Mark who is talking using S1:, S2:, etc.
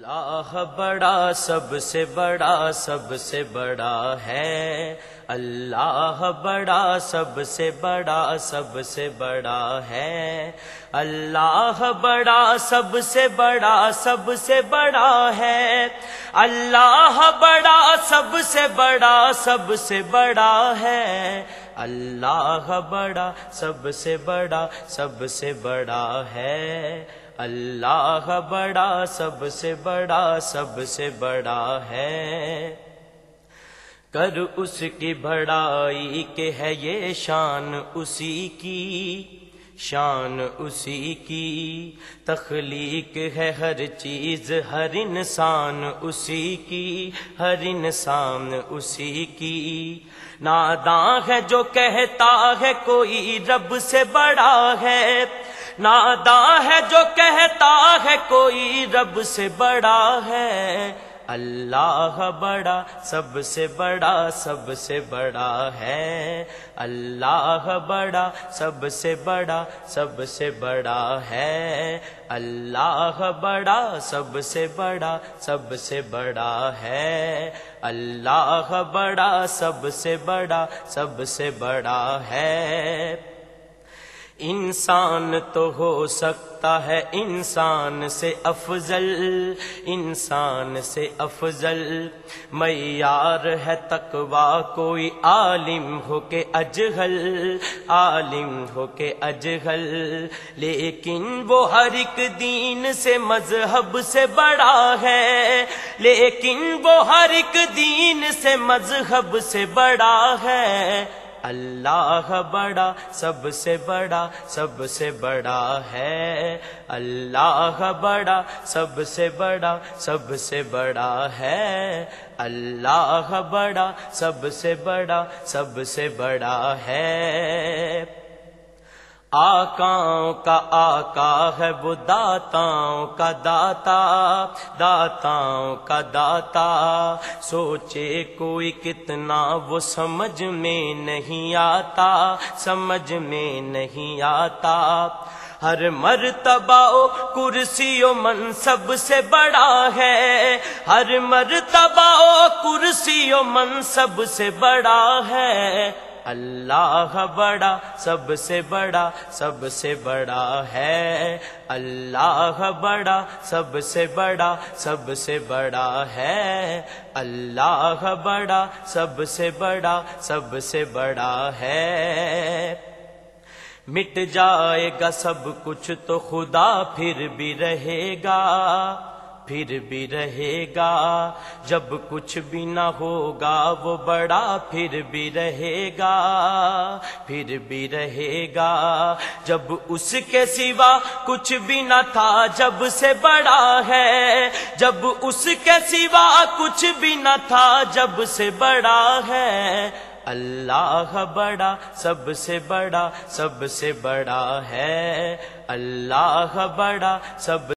S1: اللہ بڑا سب سے بڑا سب سے بڑا ہے، اللہ بڑا سب سے بڑا سب سے بڑا ہے، اللہ بڑا سب سے بڑا سب سے بڑا ہے، اللہ بڑا سب سے بڑا سب سے بڑا ہے، اللہ بڑا سب سے بڑا سب سے بڑا ہے، اللہ بڑا سب سے بڑا سب سے بڑا ہے۔ کر اس کی بڑائی کہ ہے یہ شان اسی کی، شان اسی کی، تخلیق ہے ہر چیز ہر انسان اسی کی، ہر انسان اسی کی، ناداں ہے جو کہتا ہے کوئی رب سے بڑا ہے، ناداں ہے جو کہتا ہے کوئی رب سے بڑا ہے، اللہ بڑا سب سے بڑا سب سے بڑا ہے، اللہ بڑا سب سے بڑا سب سے بڑا ہے، اللہ بڑا سب سے بڑا سب سے بڑا ہے، اللہ بڑا سب سے بڑا سب سے بڑا ہے۔ انسان تو ہو سکتا ہے انسان سے افضل، انسان سے افضل، معیار ہے تقویٰ کوئی عالم ہو کہ اجہل، عالم ہو کہ اجہل، لیکن وہ ہر ایک دین سے مذہب سے بڑا ہے، لیکن وہ ہر ایک دین سے مذہب سے بڑا ہے، اللہ بڑا سب سے بڑا سب سے بڑا ہے، اللہ بڑا سب سے بڑا سب سے بڑا ہے، اللہ بڑا سب سے بڑا سب سے بڑا ہے۔ آقاؤں کا آقا ہے وہ داتاؤں کا داتا، داتاؤں کا داتا، سوچے کوئی کتنا وہ سمجھ میں نہیں آتا، سمجھ میں نہیں آتا، ہر مرتبہ کرسی و منصب سے بڑا ہے، ہر مرتبہ کرسی و منصب سے بڑا ہے، اللہ بڑا سب سے بڑا سب سے بڑا ہے، اللہ بڑا سب سے بڑا سب سے بڑا ہے، اللہ بڑا سب سے بڑا سب سے بڑا ہے۔ مٹ جائے گا سب کچھ تو خدا پھر بھی رہے گا، پھر بھی رہے گا، جب کچھ بھی نہ ہوگا وہ بڑا پھر بھی رہے گا، پھر بھی رہے گا، جب اس کے سوا کچھ بھی نہ تھا جب سے بڑا ہے، جب اس کے سوا کچھ بھی نہ تھا جب سے بڑا ہے، اللہ بڑا سب سے بڑا سب سے بڑا ہے، اللہ بڑا سب